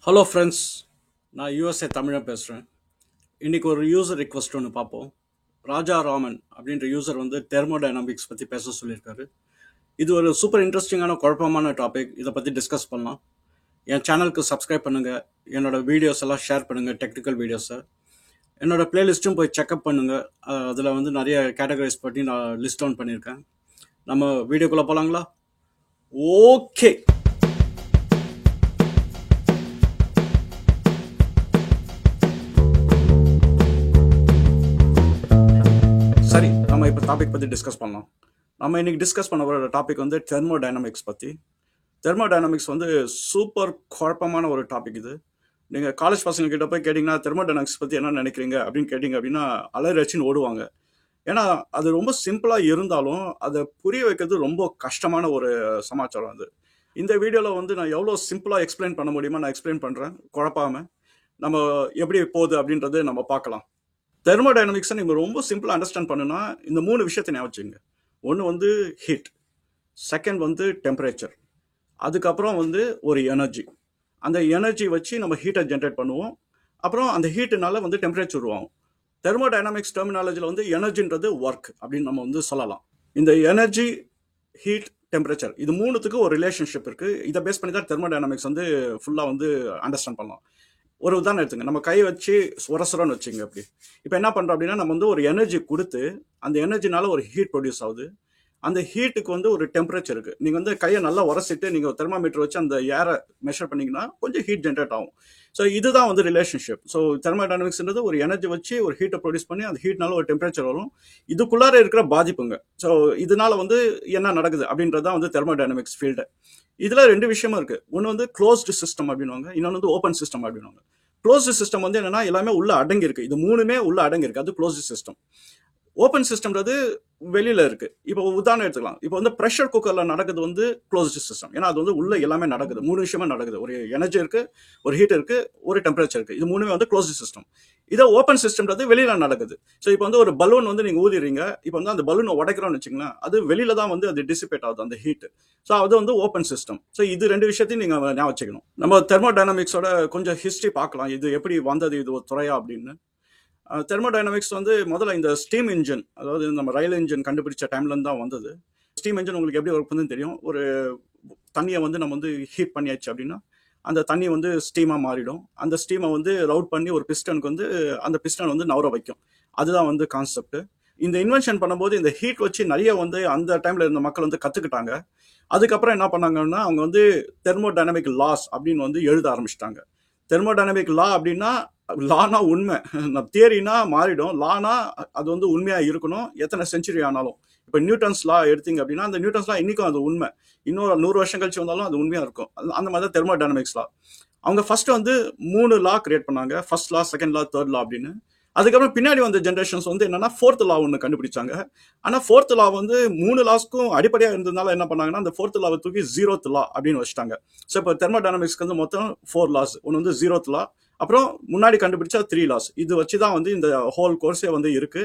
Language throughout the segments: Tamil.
ஹலோ ஃப்ரெண்ட்ஸ், நான் யூஎஸ்ஏ தமிழன் பேசுகிறேன். இன்றைக்கி ஒரு யூசர் ரிக்வஸ்ட் ஒன்று பார்ப்போம். ராஜா ராமன் அப்படின்ற யூசர் வந்து தெர்மோடைனமிக்ஸ் பற்றி பேச சொல்லியிருக்காரு. இது ஒரு சூப்பர் இன்ட்ரெஸ்டிங்கான குழப்பமான டாபிக். இதை பற்றி டிஸ்கஸ் பண்ணலாம். என் சேனலுக்கு சப்ஸ்கிரைப் பண்ணுங்கள். என்னோடய வீடியோஸ் எல்லாம் ஷேர் பண்ணுங்கள், டெக்னிக்கல் வீடியோஸை. என்னோடய ப்ளேலிஸ்ட்டும் போய் செக்அப் பண்ணுங்கள். அதில் வந்து நிறைய கேட்டகரைஸ் பண்ணி நான் லிஸ்ட் டவுன் பண்ணியிருக்கேன். நம்ம வீடியோக்குள்ளே போகலாங்களா? ஓகே. சரி, நம்ம இப்போ டாபிக் பற்றி டிஸ்கஸ் பண்ணலாம். நம்ம இன்றைக்கி டிஸ்கஸ் பண்ண போகிற டாபிக் வந்து தெர்மோடைனமிக்ஸ் பற்றி. தெர்மோடைனமிக்ஸ் வந்து சூப்பர் குழப்பமான ஒரு டாபிக். இது நீங்கள் காலேஜ் பசங்கக்கிட்ட போய் கேட்டிங்கன்னா தெர்மோடைனமிக்ஸ் பற்றி என்ன நினைக்கிறீங்க அப்படின்னு கேட்டிங்க அப்படின்னா அலறச்சின்னு ஓடுவாங்க. ஏன்னா அது ரொம்ப சிம்பிளாக இருந்தாலும் அதை புரிய வைக்கிறது ரொம்ப கஷ்டமான ஒரு சமாச்சாரம். அது இந்த வீடியோவில் வந்து நான் எவ்வளோ சிம்பிளாக எக்ஸ்பிளைன் பண்ண முடியுமோ நான் எக்ஸ்பிளைன் பண்ணுறேன், குழப்பாமல். நம்ம எப்படி போகுது அப்படின்றது நம்ம பார்க்கலாம். தெர்மோடைனமிக்ஸை நீங்கள் ரொம்ப சிம்பிளாக அண்டர்ஸ்டாண்ட் பண்ணுன்னா இந்த 3 விஷயத்தை ஞாபகம் வச்சுங்க. ஒன்று வந்து ஹீட், செகண்ட் வந்து டெம்பரேச்சர், அதுக்கப்புறம் வந்து ஒரு எனர்ஜி. அந்த எனர்ஜி வச்சு நம்ம ஹீட்டை ஜென்ரேட் பண்ணுவோம். அப்புறம் அந்த ஹீட்டுனால வந்து டெம்பரேச்சர் உருவாகும். தெர்மோடைனமிக்ஸ் டெர்மினாலஜியில் வந்து எனர்ஜின்றது ஒர்க் அப்படின்னு நம்ம வந்து சொல்லலாம். இந்த எனர்ஜி, ஹீட், டெம்பரேச்சர் இது 3த்துக்கு ஒரு ரிலேஷன்ஷிப் இருக்குது. இதை பேஸ் பண்ணி தான் தெர்மோடைனமிக்ஸ் வந்து ஃபுல்லாக வந்து அண்டர்ஸ்டாண்ட் பண்ணலாம். ஒரு உதாரணம் எடுத்துங்க. நம்ம கை வச்சு சொரசொரன்னு வச்சுங்க. அப்படி இப்போ என்ன பண்ணுறோம் அப்படின்னா, நம்ம வந்து ஒரு எனர்ஜி கொடுத்து அந்த எனர்ஜினால ஒரு ஹீட் ப்ரொடியூஸ் ஆகுது. அந்த ஹீட்டுக்கு வந்து ஒரு டெம்பரேச்சர் இருக்குது. நீங்கள் வந்து கையை நல்லா உரசிட்டு நீங்கள் தெர்மாமீட்டர் வச்சு அந்த ஏரை மெஷர் பண்ணிங்கன்னா கொஞ்சம் ஹீட் ஜென்ரேட் ஆகும். ஸோ இதுதான் வந்து ரிலேஷன்ஷிப். ஸோ தெர்மோடைனமிக்ஸ்ன்றது ஒரு எனர்ஜி வச்சு ஒரு ஹீட்டை ப்ரொடியூஸ் பண்ணி அந்த ஹீட்னால ஒரு டெம்பரேச்சர் வரும். இதுக்குள்ளார இருக்கிற பாதிப்புங்க. ஸோ இதனால வந்து என்ன நடக்குது அப்படின்றது தான் வந்து தெர்மோடைனமிக்ஸ் ஃபீல்டு. இதில் 2 விஷயமும் இருக்குது. ஒன்று வந்து க்ளோஸ்டு சிஸ்டம் அப்படின்வாங்க, இன்னொன்று வந்து ஓப்பன் சிஸ்டம் அப்படின்வாங்க. க்ளோஸ்டு சிஸ்டம் வந்து என்னன்னா எல்லாமே உள்ள அடங்கி இருக்கு. இது 3மே உள்ள அடங்கி இருக்கு. அது க்ளோஸ்டு சிஸ்டம். ஓப்பன் சிஸ்டம்ன்றது வெளியில இருக்கு. இப்போ உதாரணம் எடுத்துக்கலாம். இப்போ வந்து ப்ரெஷர் குக்கர்ல நடக்குது வந்து க்ளோஸ்டு சிஸ்டம். ஏன்னா அது வந்து உள்ள எல்லாமே நடக்குது. 3 விஷயமா நடக்குது. ஒரு எனர்ஜி இருக்கு, ஒரு ஹீட் இருக்கு, ஒரு டெம்பரேச்சர் இருக்கு. இது 3மே வந்து க்ளோஸ்டு சிஸ்டம். இதே ஓப்பன் சிஸ்டம்ன்றது வெளியில நடக்குது. ஸோ இப்போ வந்து ஒரு பலூன் வந்து நீங்க ஊதிடுறீங்க. இப்போ வந்து அந்த பலூனை உடைக்கிறோம்னு வச்சுங்களேன், அது வெளியில தான் வந்து அது டிசிபேட் ஆகுது அந்த ஹீட். ஸோ அது வந்து ஓப்பன் சிஸ்டம். ஸோ இது 2 விஷயத்தையும் நீங்க ஞாபகம் வச்சுக்கணும். நம்ம தெர்மோடைனமிக்ஸோட கொஞ்சம் ஹிஸ்டரி பார்க்கலாம். இது எப்படி வந்தது, இது ஒரு துறையா அப்படின்னு. தெர்மோடைனமிக்ஸ் வந்து முதல்ல இந்த ஸ்டீம் இன்ஜின், அதாவது நம்ம ரயில் இன்ஜின் கண்டுபிடிச்ச டைம்லேருந்து தான் வந்தது. ஸ்டீம் இன்ஜின் உங்களுக்கு எப்படி ஒர்க் பண்ணுன்னு தெரியும். ஒரு தண்ணியை வந்து நம்ம வந்து ஹீட் பண்ணியாச்சு அப்படின்னா அந்த தண்ணி வந்து ஸ்டீமாக மாறிடும். அந்த ஸ்டீமை வந்து ரவுட் பண்ணி ஒரு பிஸ்டனுக்கு வந்து அந்த பிஸ்டன் வந்து நவர வைக்கும். அதுதான் வந்து கான்செப்ட். இந்த இன்வென்ஷன் பண்ணும்போது இந்த ஹீட் வச்சு நிறைய வந்து அந்த டைமில் இருந்த மக்கள் வந்து கற்றுக்கிட்டாங்க. அதுக்கப்புறம் என்ன பண்ணாங்கன்னா அவங்க வந்து தெர்மோடைனமிக் லாஸ் அப்படின்னு வந்து எழுத ஆரம்பிச்சிட்டாங்க. தெர்மோடைனமிக் லா அப்படின்னா லானா உண்மை, தியரினா மாறிடும். லானா அது வந்து உண்மையா இருக்கணும் எத்தனை செஞ்சுரி ஆனாலும். இப்போ நியூட்டன்ஸ் லா எடுத்தீங்க அப்படின்னா அந்த நியூட்டன்ஸ் லா இன்னைக்கும் அது உண்மை. இன்னொரு 100 வருஷம் கழிச்சு வந்தாலும் அது உண்மையா இருக்கும். அந்த மாதிரி தான் தெர்மோடைனமிக்ஸ் லா. அவங்க ஃபர்ஸ்ட் வந்து 3 லா கிரியேட் பண்ணாங்க. ஃபர்ஸ்ட் லா, செகண்ட் லா, தேர்ட் லா அப்படின்னு. அதுக்கப்புறம் பின்னாடி வந்த ஜென்ரேஷன்ஸ் வந்து என்னன்னா ஃபோர்த் லா ஒன்று கண்டுபிடிச்சாங்க. ஆனால் ஃபோர்த் லா வந்து 3 லாஸ்க்கும் அடிப்படையாக இருந்ததுனால என்ன பண்ணாங்கன்னா அந்த ஃபோர்த் லாவை தூக்கி 0th லா அப்படின்னு வச்சுட்டாங்க. ஸோ இப்போ தெர்மோடைனமிக்ஸ்க்கு வந்து மொத்தம் 4 லாஸ். ஒன்று வந்து 0th லா, அப்புறம் முன்னாடி கண்டுபிடிச்சா 3 லாஸ். இது வச்சு தான் வந்து இந்த ஹோல் கோர்ஸே வந்து இருக்கு.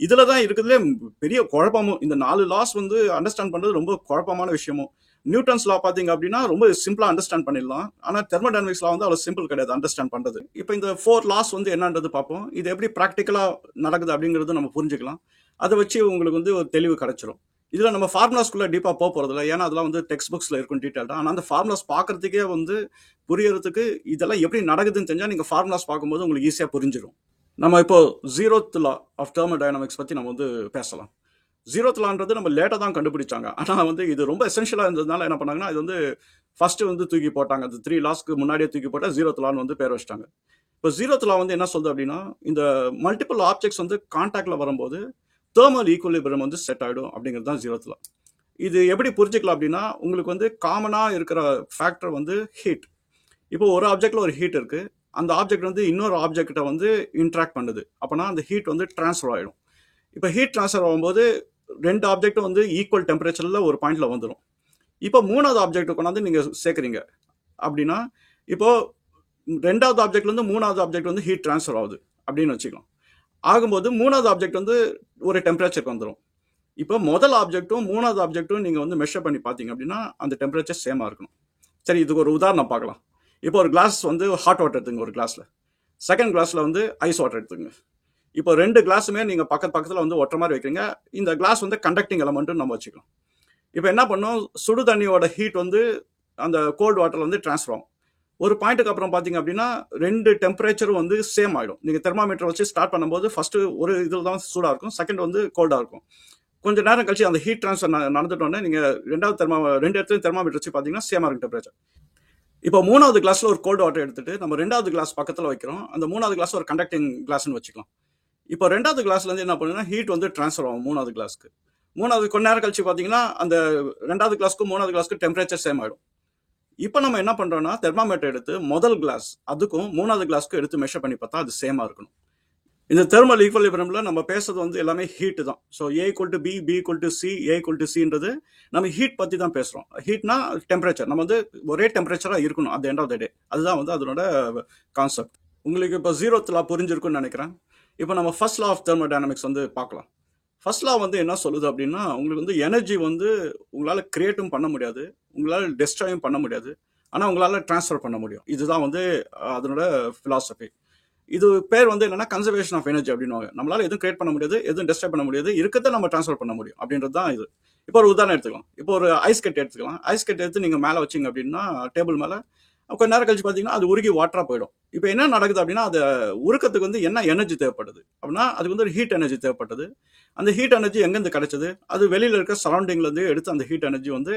இதில் தான் இருக்குதுலே பெரிய குழப்பமும். இந்த 4 லாஸ் வந்து அண்டர்ஸ்டாண்ட் பண்ணுறது ரொம்ப குழப்பமான விஷயமும். நியூட்டன்ஸ் லா பார்த்தீங்க அப்படின்னா ரொம்ப சிம்பிளாக அண்டர்ஸ்டாண்ட் பண்ணிடலாம். ஆனால் தெர்மோடைனமிக்ஸ் லா வந்து அவ்வளோ சிம்பிள் கிடையாது அண்டர்ஸ்டாண்ட் பண்ணுறது. இப்போ இந்த 4 லாஸ் வந்து என்னன்றது பார்ப்போம். இது எப்படி ப்ராக்டிக்கலாக நடக்குது அப்படிங்கிறது நம்ம புரிஞ்சுக்கலாம். அதை வச்சு உங்களுக்கு வந்து ஒரு தெளிவு கிடைச்சிரும். இதில் நம்ம ஃபார்முலாஸ்குள்ளே டீப்பாக போக போகிறதில்ல. ஏன்னா அதெல்லாம் வந்து டெக்ஸ்ட் புக்ஸில் இருக்கும் டீட்டெயில்டாக. ஆனால் அந்த ஃபார்முலாஸ் பார்க்குறதுக்கே வந்து புரியறதுக்கு இதெல்லாம் எப்படி நடக்குதுன்னு தெரிஞ்சால் நீங்கள் ஃபார்முலாஸ் பார்க்கும்போது உங்களுக்கு ஈஸியாக புரிஞ்சிடும். நம்ம இப்போ 0th லா ஆஃப் தெர்மோடைனமிக்ஸ் பற்றி நம்ம வந்து பேசலாம். 0th லான்றது நம்ம லேட்டாக தான் கண்டுபிடிச்சாங்க. ஆனால் வந்து இது ரொம்ப எசென்ஷியலாக இருந்ததுனால என்ன பண்ணாங்கன்னா இது வந்து ஃபர்ஸ்ட் வந்து தூக்கி போட்டாங்க. அது 3 லாஸ்க்கு முன்னாடியே தூக்கி போட்டால் 0th லான்னு வந்து பேர் வச்சிட்டாங்க. இப்போ 0th லா வந்து என்ன சொல்லுது அப்படின்னா இந்த மல்டிபிள் ஆப்ஜெக்ட்ஸ் வந்து கான்டாக்ட்ல வரும்போது தெர்மல் ஈக்குவலிபிரியம் வந்து செட் ஆகிடும் அப்படிங்கிறது தான் 0th லா. இது எப்படி புரிஞ்சுக்கலாம் அப்படின்னா உங்களுக்கு வந்து காமனாக இருக்கிற ஃபேக்டர் வந்து ஹீட். இப்போ ஒரு ஆப்ஜெக்ட்ல ஒரு ஹீட் இருக்கு. அந்த ஆப்ஜெக்ட் வந்து இன்னொரு ஆப்ஜெக்ட்டை வந்து இன்ட்ராக்ட் பண்ணுது. அப்போனா அந்த ஹீட் வந்து டிரான்ஸ்ஃபர் ஆகிடும். இப்போ ஹீட் ட்ரான்ஸ்ஃபர் ஆகும்போது 2 ஆப்ஜெக்ட்டும் வந்து ஈக்குவல் டெம்பரேச்சரில் ஒரு பாயிண்ட்ல வந்துடும். இப்போ 3வது ஆப்ஜெக்ட் கொண்டாந்து நீங்கள் சேர்க்குறீங்க அப்படின்னா இப்போ 2வது ஆப்ஜெக்ட்லேருந்து 3வது ஆப்ஜெக்ட் வந்து ஹீட் ட்ரான்ஸ்ஃபர் ஆகுது அப்படின்னு வச்சுக்கலாம். ஆகும்போது 3வது ஆப்ஜெக்ட் வந்து ஒரு டெம்பரேச்சருக்கு வந்துடும். இப்போ முதல் ஆப்ஜெக்ட்டும் 3வது ஆப்ஜெக்ட்டும் நீங்கள் வந்து மெஷர் பண்ணி பார்த்தீங்க அப்படின்னா அந்த டெம்பரேச்சர் சேமாக இருக்கணும். சரி, இதுக்கு ஒரு உதாரணம் பார்க்கலாம். இப்போ ஒரு கிளாஸ் வந்து ஹாட் வாட்டர் எடுத்துங்க ஒரு கிளாஸில், செகண்ட் கிளாஸில் வந்து ஐஸ் வாட்டர் எடுத்துங்க. இப்போ ரெண்டு கிளாஸுமே நீங்கள் பக்கத்தில் வந்து ஒட்டுற மாதிரி வைக்கிறீங்க. இந்த கிளாஸ் வந்து கண்டக்டிங் எலமெண்ட்டுன்னு நம்ம வச்சுக்கலாம். இப்போ என்ன பண்ணோம், சுடு தண்ணியோட ஹீட் வந்து அந்த கோல்டு வாட்டரில் வந்து ட்ரான்ஸ்ஃபர் ஆகும். ஒரு பாயிண்ட்டுக்கு அப்புறம் பார்த்தீங்க அப்படின்னா ரெண்டு டெம்பரேச்சரும் வந்து சேம் ஆகிடும். நீங்கள் தெர்மாமீட்டர் வச்சு ஸ்டார்ட் பண்ணும்போது ஃபஸ்ட்டு ஒரு இதில் தான் சூடாக இருக்கும், செகண்ட் வந்து கோல்டாக இருக்கும். கொஞ்சம் நேரம் கழிச்சு அந்த ஹீட் ட்ரான்ஸ்ஃபர் நடந்துட்டோன்னே நீங்கள் ரெண்டு இடத்துலையும் தெர்மாமீட்டர் வச்சு பார்த்தீங்கன்னா சேமாக இருக்கும் டெம்பரேச்சர். இப்போ மூணாவது கிளாஸில் ஒரு கோல்டு வாட்டர் எடுத்துட்டு நம்ம ரெண்டாவது கிளாஸ் பக்கத்தில் வைக்கிறோம். அந்த மூணாவது கிளாஸ் ஒரு கண்டக்டிங் கிளாஸ்னு வச்சுக்கலாம். இப்போ ரெண்டாவது கிளாஸ்லேருந்து என்ன பண்ணுன்னா ஹீட் வந்து ட்ரான்ஸ்ஃபர் ஆகும் மூணாவது கிளாஸ்க்கு. கொஞ்ச நேரம் கழிச்சு பார்த்தீங்கன்னா அந்த ரெண்டாவது கிளாஸ்க்கும் மூணாவது கிளாஸ்க்கு டெம்பரேச்சர் சேம் ஆகிடும். இப்போ நம்ம என்ன பண்ணுறோம்னா தெர்மாமீட்டர் எடுத்து முதல் கிளாஸ் அதுக்கும் மூணாவது கிளாஸ்க்கும் எடுத்து மெஷர் பண்ணி பார்த்தா அது சேமாக இருக்கணும். இந்த தெர்மல் ஈக்குவலிபிரியமில் நம்ம பேசுறது வந்து எல்லாமே ஹீட்டு தான். So A = B, B = C, A = Cன்றது நம்ம ஹீட் பற்றி தான் பேசுகிறோம். ஹீட்னா டெம்பரேச்சர், நம்ம வந்து ஒரே டெம்பரேச்சராக இருக்கணும் அட் எண்ட் ஆஃப் த டே. அதுதான் வந்து அதனோட கான்செப்ட். உங்களுக்கு இப்போ 0th லா புரிஞ்சிருக்குன்னு நினைக்கிறேன். இப்போ நம்ம ஃபர்ஸ்ட் லா ஆஃப் தெர்மோடைனமிக்ஸ் வந்து பார்க்கலாம். ஃபர்ஸ்ட் லா வந்து என்ன சொல்லுது அப்படின்னா, உங்களுக்கு வந்து எனர்ஜி வந்து உங்களால் கிரியேட்டும் பண்ண முடியாது, உங்களால் டெஸ்ட்ராயும் பண்ண முடியாது, ஆனால் உங்களால் ட்ரான்ஸ்ஃபர் பண்ண முடியும். இதுதான் வந்து அதனோட ஃபிலாசபி. இது பேர் வந்து என்னன்னா கன்சர்வேஷன் ஆஃப் எனர்ஜி அப்படின்னுவாங்க. நம்மளால எதுவும் கிரியேட் பண்ண முடியாது, எதுவும் டெஸ்ட்ராய் பண்ண முடியாது, இருக்கிறத நம்ம ட்ரான்ஸ்ஃபர் பண்ண முடியும் அப்படின்றது தான் இது. இப்போ ஒரு உதாரணம் எடுத்துக்கலாம். இப்போ ஒரு ஐஸ் கட் எடுத்துக்கலாம். ஐஸ் கட் எடுத்து நீங்கள் மேலே வச்சிங்க அப்படின்னா டேபிள் மேலே கொஞ்ச நேரம் கழிச்சு பார்த்தீங்கன்னா அது உருகி வாட்டராக போயிடும். இப்போ என்ன நடக்குது அப்படின்னா, அது உருக்கத்துக்கு வந்து என்ன எனர்ஜி தேவைப்படுது அப்படின்னா, அதுக்கு வந்து ஒரு ஹீட் எனர்ஜி தேவைப்பட்டது. அந்த ஹீட் எனர்ஜி எங்கேருந்து கிடைச்சது? அது வெளியில் இருக்க சரௌண்டிங்லேருந்து எடுத்து அந்த ஹீட் எனர்ஜி வந்து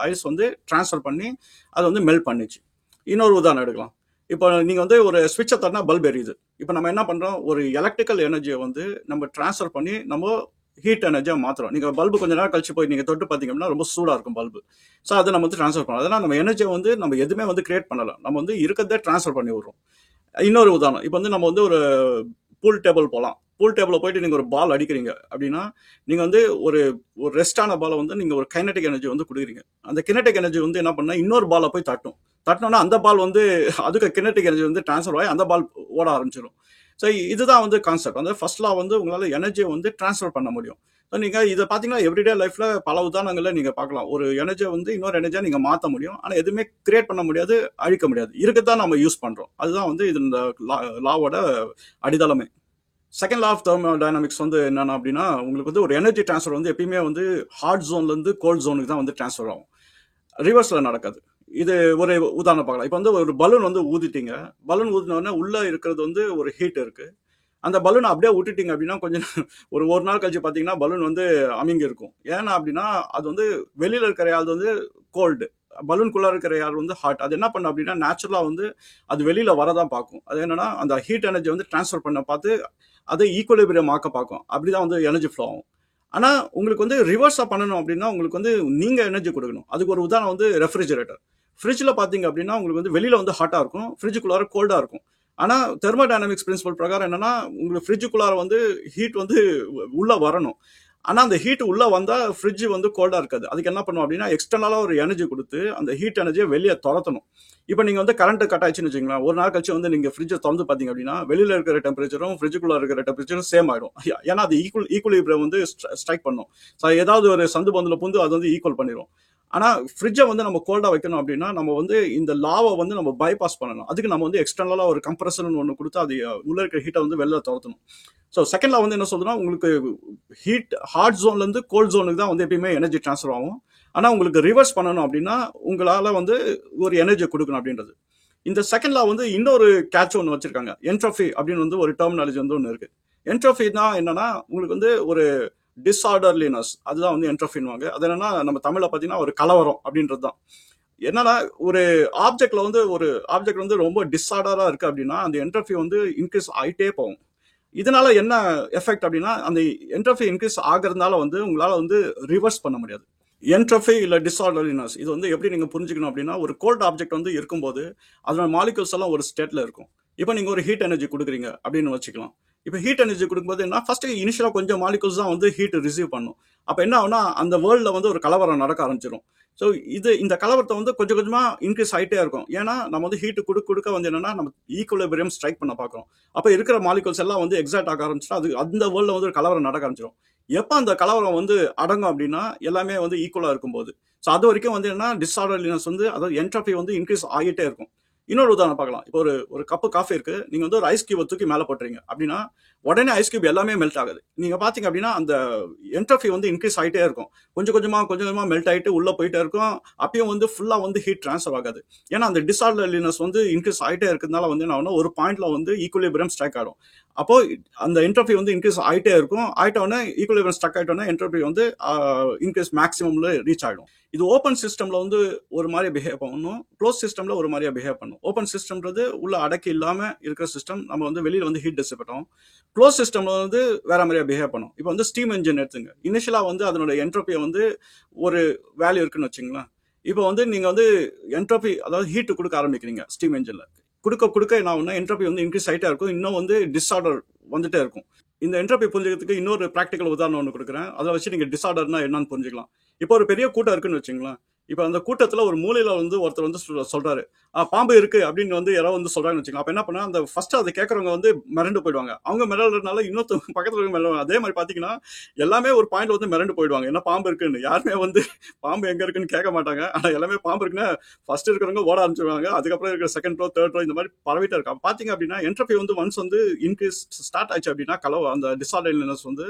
ஐஸ் வந்து ட்ரான்ஸ்ஃபர் பண்ணி அதை வந்து மெல்ட் பண்ணிச்சு. இன்னொரு உதாரணம் எடுக்கலாம். இப்போ நீங்கள் வந்து ஒரு ஸ்விட்சை தட்டினா பல்ப் எரியுது. இப்போ நம்ம என்ன பண்ணுறோம், ஒரு எலக்ட்ரிக்கல் எனர்ஜியை வந்து நம்ம ட்ரான்ஸ்ஃபர் பண்ணி நம்ம ஹீட் எனர்ஜியாக மாற்றுறோம். நீங்கள் பல்பு கொஞ்சம் நேரம் கழிச்சு போய் நீங்கள் தொட்டு பார்த்தீங்க அப்படின்னா ரொம்ப சூடாக இருக்கும் பல்பு. ஸோ அதை நம்ம வந்து ட்ரான்ஸ்ஃபர் பண்ணலாம். அதனால் நம்ம எனர்ஜியை வந்து நம்ம எதுவுமே வந்து கிரியேட் பண்ணலாம், நம்ம வந்து இருக்கிறதே ட்ரான்ஸ்ஃபர் பண்ணி விடுறோம். இன்னொரு உதாரணம், இப்போ வந்து நம்ம வந்து ஒரு பூல் டேபிள் போகலாம். பூல் டேபிளில் போயிட்டு நீங்கள் ஒரு பால் அடிக்கிறீங்க அப்படின்னா, நீங்கள் வந்து ஒரு ரெஸ்டான பாலை வந்து நீங்கள் ஒரு கைனடிக் எனர்ஜி வந்து கொடுக்குறீங்க. அந்த கினெட்டிக் எனர்ஜி வந்து என்ன பண்ணால் இன்னொரு பாலை போய் தட்டினோன்னா அந்த பால் வந்து அதுக்கு கினெட்டிக் எனர்ஜி வந்து ட்ரான்ஸ்ஃபர் ஆகி அந்த பால் ஓட ஆரம்பிச்சிடும். ஸோ இதுதான் வந்து கான்செப்ட். வந்து ஃபர்ஸ்ட் லா வந்து உங்களால் எனர்ஜியை வந்து ட்ரான்ஸ்ஃபர் பண்ண முடியும். ஸோ நீங்கள் இதை பார்த்தீங்கன்னா எவ்ரிடே லைஃப்பில் பல உதாரணங்களில் நீங்கள் பார்க்கலாம். ஒரு எனர்ஜியை வந்து இன்னொரு எனர்ஜியாக நீங்கள் மாற்ற முடியும், ஆனால் எதுவுமே கிரியேட் பண்ண முடியாது, அழிக்க முடியாது. இருக்கத்தான் நம்ம யூஸ் பண்ணுறோம். அதுதான் வந்து இது இந்த லாவோட அடித்தளமே. செகண்ட் லா ஆஃப் தெர்மோடைனமிக்ஸ் வந்து என்னன்னா அப்படின்னா, உங்களுக்கு வந்து ஒரு எனர்ஜி ட்ரான்ஸ்ஃபர் வந்து எப்பயுமே வந்து ஹாட் ஜோன்லேருந்து கோல்ட் ஜோனுக்கு தான் வந்து ட்ரான்ஸ்ஃபர் ஆகும், ரிவர்ஸில் நடக்காது. இது ஒரு உதாரணம் பார்க்கலாம். இப்போ வந்து ஒரு பலூன் வந்து ஊதிட்டீங்க. பலூன் ஊதினோடனே உள்ளே இருக்கிறது வந்து ஒரு ஹீட் இருக்குது. அந்த பலூனை அப்படியே விட்டுட்டீங்க அப்படின்னா கொஞ்சம் ஒரு நாள் கழிச்சு பார்த்தீங்கன்னா பலூன் வந்து அமிங்கி இருக்கும். ஏன்னா அப்படின்னா அது வந்து வெளியில் இருக்கிற யார் வந்து கோல்டு, பலூனுக்குள்ளே இருக்கிற யார் வந்து ஹாட். அது என்ன பண்ணும் அப்படின்னா நேச்சுரலாக வந்து அது வெளியில் வரதான் பார்க்கும். அது என்னன்னா அந்த ஹீட் எனர்ஜி வந்து ட்ரான்ஸ்ஃபர் பண்ண பார்த்து அதை ஈக்குவலிபிரியம் ஆக்க பார்க்கும். அப்படிதான் வந்து எனர்ஜி ஃப்ளோ ஆகும். ஆனால் உங்களுக்கு வந்து ரிவர்ஸாக பண்ணணும் அப்படின்னா உங்களுக்கு வந்து நீங்கள் எனர்ஜி கொடுக்கணும். அதுக்கு ஒரு உதாரணம் வந்து ரெஃப்ரிஜரேட்டர். ஃப்ரிட்ஜில் பார்த்தீங்க அப்படின்னா உங்களுக்கு வந்து வெளியில் வந்து ஹாட்டாக இருக்கும், ஃப்ரிட்ஜுக்குள்ளார கோல்டாக இருக்கும். ஆனால் தெர்மோடைனமிக்ஸ் பிரின்சிபல் பிரகாரம் என்னன்னா, உங்களுக்கு ஃப்ரிட்ஜுக்குள்ளார வந்து ஹீட் வந்து உள்ளே வரணும். ஆனால் அந்த ஹீட் உள்ளே வந்தால் ஃப்ரிட்ஜ் வந்து கோல்டாக இருக்காது. அதுக்கு என்ன பண்ணும் அப்படின்னா எக்ஸ்டர்னலாக ஒரு எனர்ஜி கொடுத்து அந்த ஹீட் எனர்ஜியை வெளியே துரத்தணும். இப்போ நீங்கள் வந்து கரண்ட் கட் ஆயிடுச்சுன்னு வச்சுங்களேன், ஒரு நாள் கழிச்சு வந்து நீங்கள் ஃப்ரிட்ஜை திறந்து பார்த்தீங்க அப்படின்னா வெளியில் இருக்கிற டெம்பரேச்சரும் ஃப்ரிட்ஜுக்குள்ளே இருக்கிற டெம்பரேச்சரும் சேம் ஆகிடும். ஏன்னா அது ஈக்குவலிபிரியம் வந்து ஸ்ட்ரைக் பண்ணும். ஸோ ஏதாவது ஒரு சந்து பந்தில் புந்து அது வந்து ஈக்குவல் பண்ணிடும். ஆனால் ஃப்ரிட்ஜை வந்து நம்ம கோல்டாக வைக்கணும் அப்படின்னா நம்ம வந்து இந்த லாவை வந்து நம்ம பைபாஸ் பண்ணணும். அதுக்கு நம்ம வந்து எக்ஸ்டர்னலாக ஒரு கம்ப்ரஸர்னு ஒன்று கொடுத்து அது உள்ள இருக்கிற ஹீட்டை வந்து வெளில துரத்தணும். ஸோ செகண்ட் லா வந்து என்ன சொல்றதுன்னா, உங்களுக்கு ஹாட் ஜோன்லேருந்து கோல்ட் ஜோனுக்கு தான் வந்து எப்பயுமே எனர்ஜி ட்ரான்ஸ்ஃபர் ஆகும். ஆனால் உங்களுக்கு ரிவர்ஸ் பண்ணணும் அப்படின்னா உங்களால் வந்து ஒரு எனர்ஜியை கொடுக்கணும் அப்படின்றது. இந்த செகண்ட் லா வந்து இன்னொரு கேட்ச் ஒன்று வச்சிருக்காங்க, என்ட்ரோபி அப்படின்னு வந்து ஒரு டெர்மினாலஜி வந்து ஒன்று இருக்கு. என்ட்ரோபி தான் என்னன்னா உங்களுக்கு வந்து ஒரு டிஸ்ஆர்டர்லினஸ், அதுதான் வந்து என்ட்ரோபின்வாங்க. அது என்னன்னா நம்ம தமிழ்ல பார்த்தீங்கன்னா ஒரு கலவரம் அப்படின்றது தான். என்னன்னா ஒரு ஆப்ஜெக்ட்ல வந்து ரொம்ப டிஸ்ஆர்டரா இருக்கு அப்படின்னா அந்த என்ட்ரோபி வந்து இன்க்ரீஸ் ஆகிட்டே போகும். இதனால என்ன எஃபெக்ட் அப்படின்னா, அந்த என்ட்ரோபி இன்க்ரீஸ் ஆகிறதுனால வந்து உங்களால வந்து ரிவர்ஸ் பண்ண முடியாது. என்ட்ரோபி இல்லை டிஸ்ஆர்டர்லினஸ் இது வந்து எப்படி நீங்கள் புரிஞ்சுக்கணும் அப்படின்னா, ஒரு கோல்ட் ஆப்ஜெக்ட் வந்து இருக்கும்போது அதோட மாலிகூல்ஸ் எல்லாம் ஒரு ஸ்டேட்ல இருக்கும். இப்போ நீங்கள் ஒரு ஹீட் எனர்ஜி கொடுக்குறீங்க அப்படின்னு வச்சுக்கலாம். இப்போ ஹீட் எனர்ஜி கொடுக்கும்போது என்ன, ஃபர்ஸ்ட் இனிஷியலாக கொஞ்சம் மாலிகூல்ஸ் தான் வந்து ஹீட் ரிசீவ் பண்ணும். அப்போ என்ன ஆகுனா அந்த வேர்ல்டில் வந்து ஒரு கலவரம் நடக்க ஆரம்பிச்சிடும். ஸோ இந்த கலவரத்தை வந்து கொஞ்சம் கொஞ்சமாக இன்க்ரீஸ் ஆகிட்டே இருக்கும். ஏன்னா நம்ம வந்து ஹீட்டு கொடுக்க வந்து என்னன்னா நம்ம ஈக்குவலிபிரியம் ஸ்ட்ரைக் பண்ண பார்க்குறோம். அப்போ இருக்கிற மாலிகூல்ஸ் எல்லாம் வந்து எக்ஸாக்ட் ஆக ஆரம்பிச்சிடும். அது அந்த வேர்ல்டில் வந்து ஒரு கலவரம் நடக்க ஆரம்பிச்சிடும். எப்போ அந்த கலவரம் வந்து அடங்கும் அப்படின்னா எல்லாமே வந்து ஈக்குவலாக இருக்கும்போது. ஸோ அது வரைக்கும் வந்து என்ன டிஸ்ஆர்டர்லினஸ் வந்து அதாவது என்ட்ரோபி வந்து இன்க்ரீஸ் ஆகிட்டே இருக்கும். இன்னொரு உதாரணம் பார்க்கலாம். இப்போ ஒரு ஒரு கப்பு காஃபி இருக்கு, நீங்க வந்து ஒரு ஐஸ் கியூபை தூக்கி மேலே போட்டுறீங்க அப்படின்னா உடனே ஐஸ் கியூப் எல்லாமே மெல்ட் ஆகுது. நீங்க பாத்தீங்க அப்படின்னா அந்த என்ட்ரோபி வந்து இன்க்ரீஸ் ஆகிட்டே இருக்கும். கொஞ்சம் கொஞ்சமா மெல்ட் ஆகிட்டு உள்ள போயிட்டே இருக்கும். அப்பயும் வந்து ஃபுல்லா வந்து ஹீட் ட்ரான்ஸ்ஃபர் ஆகாது. ஏன்னா அந்த டிசார்டர்லினஸ் வந்து இன்க்ரீஸ் ஆகிட்டே இருக்கிறதுனால வந்து என்ன ஆகும்னா ஒரு பாயிண்ட்ல வந்து ஈக்குலிபிரியம் ஸ்ட்ரைக் ஆகும். அப்போ அந்த என்ட்ரோபி வந்து இன்க்ரீஸ் ஆகிட்டே இருக்கும். ஆயிட்டோடனே ஈக்குலிபிரியம் ஸ்ட்ரக் ஆயிட்டோடனே என்ட்ரோபி வந்து இன்க்ரீஸ் மேக்ஸிமம்ல ரீச் ஆகிடும். இது ஓப்பன் சிஸ்டம்ல வந்து ஒரு மாதிரி பிஹேவ் பண்ணணும், க்ளோஸ் சிஸ்டம்ல ஒரு மாதிரியா பிஹேவ் பண்ணும். ஓப்பன் சிஸ்டம்ன்றது உள்ள அடக்கி இல்லாம இருக்கிற சிஸ்டம். நம்ம வந்து வெளியில வந்து ஹீட் டிசிபேட் ஆகும். க்ளோஸ் சிஸ்டம்ல வந்து வேற மாதிரியா பிஹேவ் பண்ணும். இப்போ வந்து ஸ்டீம் என்ஜின் எடுத்துங்க. இனிஷியலா வந்து அதனோட என்ட்ரோபியை வந்து ஒரு வேல்யூ இருக்குன்னு வச்சுங்களேன். இப்போ வந்து நீங்க வந்து என்ட்ரோபி அதாவது ஹீட் கொடுக்க ஆரம்பிக்கிறீங்க ஸ்டீம் என்ஜின்ல. கொடுக்க என்ன ஆகும்னா என்ட்ரோபி வந்து இன்க்ரீஸ் ஆகிட்டே இருக்கும். இன்னும் வந்து டிஸார்டர் வந்துட்டே இருக்கும். இந்த என்ட்ரோபி புரிஞ்சுக்கிறதுக்கு இன்னொரு ப்ராக்டிக்கல் உதாரணம் ஒன்று கொடுக்குறேன். அதை வச்சு நீங்க டிஸார்டர்னா என்னன்னு புரிஞ்சுக்கலாம். இப்போ ஒரு பெரிய கூட்டம் இருக்குன்னு வச்சுங்களேன். இப்போ அந்த கூட்டத்துல ஒரு மூலையில வந்து ஒருத்தர் வந்து சொல்றாரு, பாம்பு இருக்கு அப்படின்னு வந்து யாராவது வந்து சொல்றாங்கன்னு வச்சுக்கலாம். அப்ப என்ன பண்ணா அந்த ஃபர்ஸ்ட் அதை கேட்கறவங்க வந்து மிரண்டு போயிடுவாங்க. அவங்க மிரண்டுறதுனால இன்னொருத்தவங்க பக்கத்துல மிரண்டுவாங்க. அதே மாதிரி பாத்தீங்கன்னா எல்லாமே ஒரு பாயிண்ட்ல வந்து மிரண்டு போயிடுவாங்க. என்ன பாம்பு இருக்குன்னு யாருமே வந்து பாம்பு எங்க இருக்குன்னு கேட்க மாட்டாங்க. ஆனா எல்லாமே பாம்பு இருக்குன்னா ஃபர்ஸ்ட் இருக்கிறவங்க ஓட ஆரம்பிச்சிருவாங்க. அதுக்கப்புறம் இருக்கிற செகண்ட் ரோ தேர்ட் ரோ இந்த மாதிரி பரவிட்டே இருக்காங்க. பாத்தீங்க அப்படின்னா என்ட்ரோபி வந்து ஒன்ஸ் வந்து இன்க்ரீஸ் ஸ்டார்ட் ஆச்சு அப்படின்னா அந்த டிசார்டர்லினஸ் வந்து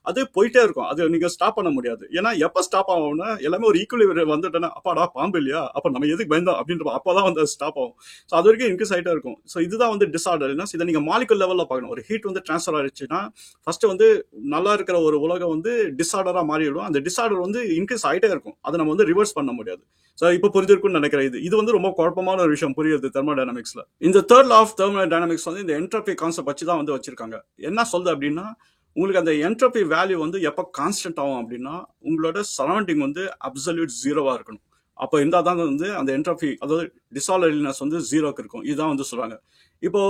அது போயிட்டே இருக்கும். அது நீங்க ஸ்டாப் பண்ண முடியாது. ஏன்னா எப்ப ஸ்டாப் ஆகும்னா எல்லாமே ஒரு ஈக்குவலிபிரியம் வந்துட்டேன்னா அப்பாடா பாம்பு இல்லையா, அப்ப நம்ம எதுக்கு பயந்தோம் அப்படின்ற அப்பதான் வந்து ஸ்டாப் ஆகும். ஸோ அது வரைக்கும் இன்க்ரீஸ் ஆகிட்டே இருக்கும். ஸோ இதுதான் வந்து டிசார்டர்லினஸ். இதை நீங்க மாலிகுல் லெவலில் பார்க்கணும். ஒரு ஹீட் வந்து ட்ரான்ஸ்ஃபர் ஆயிடுச்சுன்னா ஃபர்ஸ்ட் வந்து நல்லா இருக்கிற ஒரு உலகம் வந்து டிசார்டரா மாறிடும். அந்த டிசார்டர் வந்து இன்க்ரீஸ் ஆகிட்டே இருக்கும். அதை நம்ம வந்து ரிவர்ஸ் பண்ண முடியாது. ஸோ இப்போ புரிஞ்சிருக்கும்னு நினைக்கிறேன். இது வந்து ரொம்ப குழப்பமான ஒரு விஷயம் புரியுது தெர்மோடைனமிக்ஸ்ல. இந்த தேர்ட் லா ஆஃப் தெர்மோடைனமிக்ஸ் வந்து இந்த என்ட்ரோபி கான்செப்ட் வச்சு தான் வந்து வச்சிருக்காங்க. என்ன சொல்லுது அப்படின்னா உங்களுக்கு அந்த என்ட்ரோபி வேல்யூ வந்து எப்போ கான்ஸ்டன்ட் ஆகும் அப்படின்னா உங்களோட சரௌண்டிங் வந்து அப்சல்யூட் ஜீரோவா இருக்கணும். அப்போ இருந்தால் தான் வந்து அந்த என்ட்ரோபி அதாவது டிசார்டர்லினஸ் வந்து ஜீரோக்கு இருக்கும். இதுதான் வந்து சொல்றாங்க. இப்போ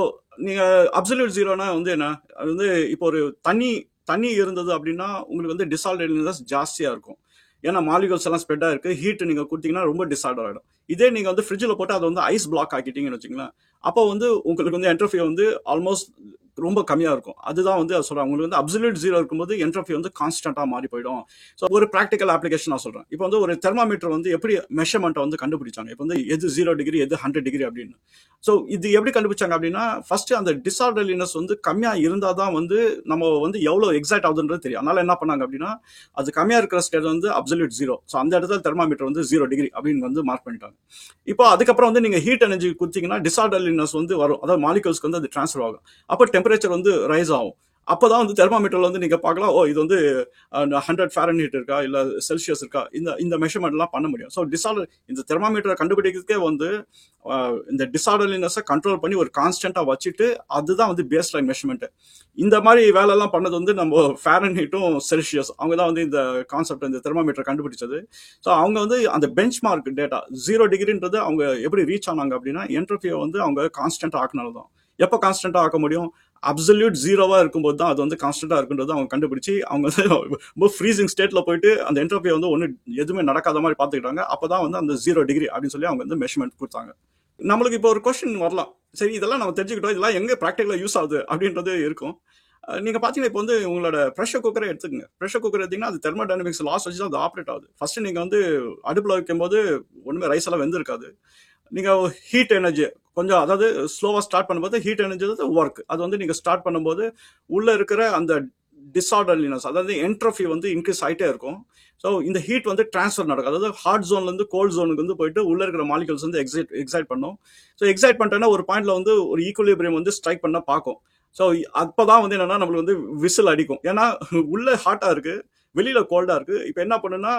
நீங்க அப்சல்யூட் ஜீரோனா வந்து என்ன, அது வந்து இப்போ ஒரு தண்ணி இருந்தது அப்படின்னா உங்களுக்கு வந்து டிசார்டர்லினஸ் ஜாஸ்தியா இருக்கும். ஏன்னா மாலிகூல்ஸ் எல்லாம் ஸ்ப்ரெட் ஆயிருக்கு. ஹீட் நீங்க கொடுத்தீங்கன்னா ரொம்ப டிசார்டர் ஆகிடும். இதே நீங்க வந்து ஃப்ரிட்ஜில் போட்டு அதை வந்து ஐஸ் பிளாக் ஆக்கிட்டீங்கன்னு வச்சுங்களேன், அப்போ வந்து உங்களுக்கு வந்து என்ட்ரோபி வந்து ஆல்மோஸ்ட் ரொம்ப கம்மியா இருக்கும். அதுதான் வந்து சொல்றாங்க. உங்களுக்கு வந்து அப்சல்யூட் ஜீரோ இருக்கும்போது என்ட்ரோபி வந்து கான்ஸ்டன்டா மாறி போயிடும். ஸோ ஒரு ப்ராக்டிக்கல் அப்ளிகேஷன் நான் சொல்றேன். இப்போ வந்து ஒரு தெர்மாமீட்டர் வந்து எப்படி மெஷர்மெண்ட்டை வந்து கண்டுபிடிச்சாங்க. இப்போ வந்து எது 0 டிகிரி எது 100 டிகிரி அப்படின்னு. ஸோ இது எப்படி கண்டுபிடிச்சாங்க அப்படின்னா ஃபர்ஸ்ட் அந்த டிசார்டர்லினஸ் வந்து கம்மியா இருந்தால் தான் வந்து நம்ம வந்து எவ்வளோ எக்ஸாக்ட் ஆகுதுன்றது தெரியும். அதனால என்ன பண்ணாங்க அப்படின்னா அது கம்மியா இருக்கிற ஸ்டேட் வந்து அப்சல்யூட் ஜீரோ. ஸோ அந்த இடத்துல தெர்மாமீட்டர் வந்து 0 டிகிரி அப்படின்னு வந்து மார்க் பண்ணிட்டாங்க. இப்போ அதுக்கப்புறம் வந்து நீங்க ஹீட் எனர்ஜி கொடுத்தீங்கன்னா டிசார்டர்லினஸ் வந்து வரும். அதாவது மாலிகூல்ஸ்க்கு வந்து அது டிரான்ஸ்ஃபர் ஆகும். அப்போ டெம்பரேச்சர் வந்து ரைஸ் ஆகும். அப்பதான் வந்து தெர்மாமீட்டர்ல வந்து நீங்க பார்க்கலாம், இது வந்து 100 ஃபாரன்ஹீட் இருக்கா இல்ல செல்சியஸ் இருக்கா, இந்த மெஷர்மெண்ட் எல்லாம் பண்ண முடியும். ஸோ இந்த தெர்மாமீட்டரை கண்டுபிடிக்கிறதுக்கே வந்து இந்த டிசார்டர்லினஸை கண்ட்ரோல் பண்ணி ஒரு கான்ஸ்டன்டா வச்சுட்டு அதுதான் வந்து பேஸ் லைன் மெஷர்மெண்ட். இந்த மாதிரி வேலை எல்லாம் பண்ணது வந்து நம்ம ஃபாரன்ஹீட்டும் செல்சியஸ் அவங்க தான் வந்து இந்த கான்செப்ட் இந்த தெர்மாமீட்டர் கண்டுபிடிச்சது. ஸோ அவங்க வந்து அந்த பெஞ்ச் மார்க் டேட்டா 0 டிகிரின்றது அவங்க எப்படி ரீச் ஆனாங்க அப்படின்னா என்ட்ரோபியை வந்து அவங்க கான்ஸ்டன்டா ஆக்கினால தான். எப்போ கான்ஸ்டன்டா ஆக்க முடியும், அப்சல்யூட் ஜீரோவா இருக்கும்போது தான் அது வந்து கான்ஸ்டன்டா இருக்குன்றது அவங்க கண்டுபிடிச்சு அவங்க வந்து ரொம்ப ஃப்ரீசிங் ஸ்டேட்ல போயிட்டு அந்த என்ட்ரோபியை வந்து ஒன்றும் எதுவுமே நடக்காத மாதிரி பார்த்துக்கிட்டாங்க. அப்பதான் வந்து அந்த 0 டிகிரி அப்படின்னு சொல்லி அவங்க வந்து மெஷர்மெண்ட் கொடுத்தாங்க. நம்மளுக்கு இப்போ ஒரு கொஸ்டின் வரலாம், சரி இதெல்லாம் நம்ம தெரிஞ்சுக்கிட்டோம், இதெல்லாம் எங்க ப்ராக்டிகலா யூஸ் ஆகுது அப்படின்றது இருக்கும். நீங்க பாத்தீங்கன்னா இப்போ வந்து உங்களோட ப்ரெஷர் குக்கரை எடுத்துக்கங்க. ப்ரெஷர் குக்கர் எடுத்தீங்கன்னா அது தெர்மோடைனமிக்ஸ் லாஸ் வச்சு தான் அது ஆப்ரேட் ஆகுது. ஃபர்ஸ்ட் நீங்க வந்து அடுப்புல வைக்கும் போது ஒண்ணுமே ரைஸ் எல்லாம் வெந்திருக்காது. நீங்க ஹீட் எனர்ஜி கொஞ்சம் அதாவது ஸ்லோவா ஸ்டார்ட் பண்ணும்போது ஹீட் எனர்ஜி ஒர்க் அது வந்து நீங்க ஸ்டார்ட் பண்ணும்போது உள்ள இருக்கிற அந்த டிசார்டர்லினஸ் அதாவது என்ட்ரோபி வந்து இன்க்ரீஸ் ஆகிட்டே இருக்கும். ஸோ இந்த ஹீட் வந்து டிரான்ஸ்ஃபர் நடக்கும். அதாவது ஹாட் ஜோன்ல இருந்து கோல்ட் ஜோனுக்கு வந்து போயிட்டு உள்ள இருக்கிற மாலிகூல்ஸ் வந்து எக்ஸைட் பண்ணும். ஸோ எக்ஸைட் பண்ணிட்டோன்னா ஒரு பாயிண்ட்ல வந்து ஒரு ஈக்குலிபிரியம் வந்து ஸ்ட்ரைக் பண்ண பார்க்கும். ஸோ அப்பதான் வந்து என்னன்னா நம்மளுக்கு வந்து விசில் அடிக்கும். ஏன்னா உள்ள ஹாட்டா இருக்கு, வெளியில கோல்டா இருக்கு. இப்ப என்ன பண்ணுன்னா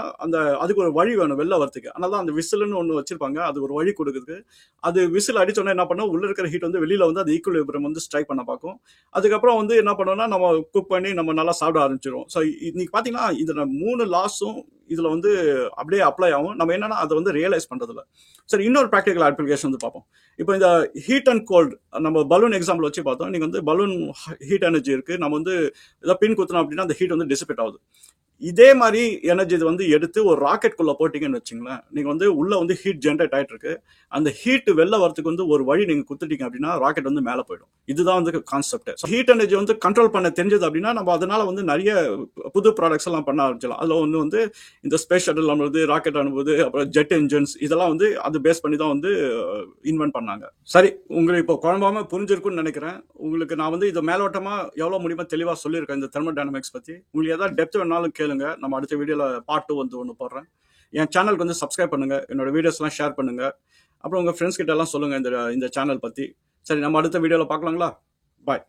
அதுக்கு ஒரு வழி வேணும் வெளில வரதுக்கு. அதனால அந்த விசில்னு ஒண்ணு வச்சிருப்பாங்க, அது ஒரு வழி கொடுக்குது. அது விசில் அடிச்சோன்னா என்ன பண்ணும், உள்ள இருக்கிற ஹீட் வந்து வெளியில வந்து அது ஈக்குலிபிரியம் வந்து ஸ்ட்ரைக் பண்ண பார்க்கும். அதுக்கப்புறம் வந்து என்ன பண்ணுவோம்னா நம்ம குக் பண்ணி நம்ம நல்லா சாப்பிட ஆரம்பிச்சிடும். ஸோ இன்னைக்கு பாத்தீங்கன்னா இதுல 3 லாஸும் இதுல வந்து அப்படியே அப்ளை ஆகும். நம்ம என்னன்னா அதை வந்து ரியலைஸ் பண்றதில்ல. சரி, இன்னொரு ப்ராக்டிகல் அப்ளிகேஷன் வந்து பார்ப்போம். இப்போ இந்த ஹீட் அண்ட் கோல்டு நம்ம பலூன் எக்ஸாம்பிள் வச்சு பார்த்தோம். நீங்க வந்து பலூன் ஹீட் எனர்ஜி இருக்கு, நம்ம வந்து ஏதாவது பின் குத்துனோம் அப்படின்னா அந்த ஹீட் வந்து டிசிபேட் ஆகுது. இதே மாதிரி எனர்ஜி இது வந்து எடுத்து ஒரு ராக்கெட் குள்ள போட்டீங்கன்னு வச்சுங்களேன், நீங்க வந்து உள்ள வந்து ஹீட் ஜென்ரேட் ஆயிட்டு இருக்கு. அந்த ஹீட் வெளில வரதுக்கு வந்து ஒரு வழி நீங்க குடுத்துட்டீங்க அப்படின்னா ராக்கெட் வந்து மேல போயிடும். இதுதான் வந்து கான்செப்ட். ஹீட் எனர்ஜி வந்து கண்ட்ரோல் பண்ண தெரிஞ்சது அப்படின்னா நம்ம அதனால வந்து நிறைய புது ப்ராடக்ட்ஸ் எல்லாம் பண்ண ஆரம்பிச்சலாம். அதுல வந்து இந்த ஸ்பேஸ் ஷட்டில் அனுப்புறது, ராக்கெட் அனுப்புறது, அப்புறம் ஜெட் என்ஜின்ஸ் இதெல்லாம் வந்து அது பேஸ் பண்ணி தான் வந்து இன்வென்ட் பண்ணாங்க. சரி, உங்களுக்கு இப்போ குழம்பாம புரிஞ்சிருக்கும்னு நினைக்கிறேன். உங்களுக்கு நான் வந்து இதை மேலோட்டமா எவ்வளவு முடியுமா தெளிவா சொல்லியிருக்கேன் இந்த தெர்மோடைனமிக்ஸ் பத்தி. உங்களுக்கு ஏதாவது டெப்த் வேணாலும் கேளுங்க. நம்ம அடுத்த வீடியோல பார்ட் 2 வந்து ஒன்று போடுறேன். என் சேனலுக்கு வந்து சப்ஸ்கிரைப் பண்ணுங்க, என்னோட வீடியோஸ் எல்லாம் ஷேர் பண்ணுங்க, அப்புறம் உங்க ஃப்ரெண்ட்ஸ் கிட்ட எல்லாம் சொல்லுங்க இந்த இந்த சேனல் பத்தி. சரி, நம்ம அடுத்த வீடியோல பார்க்கலாங்களா? பாய்.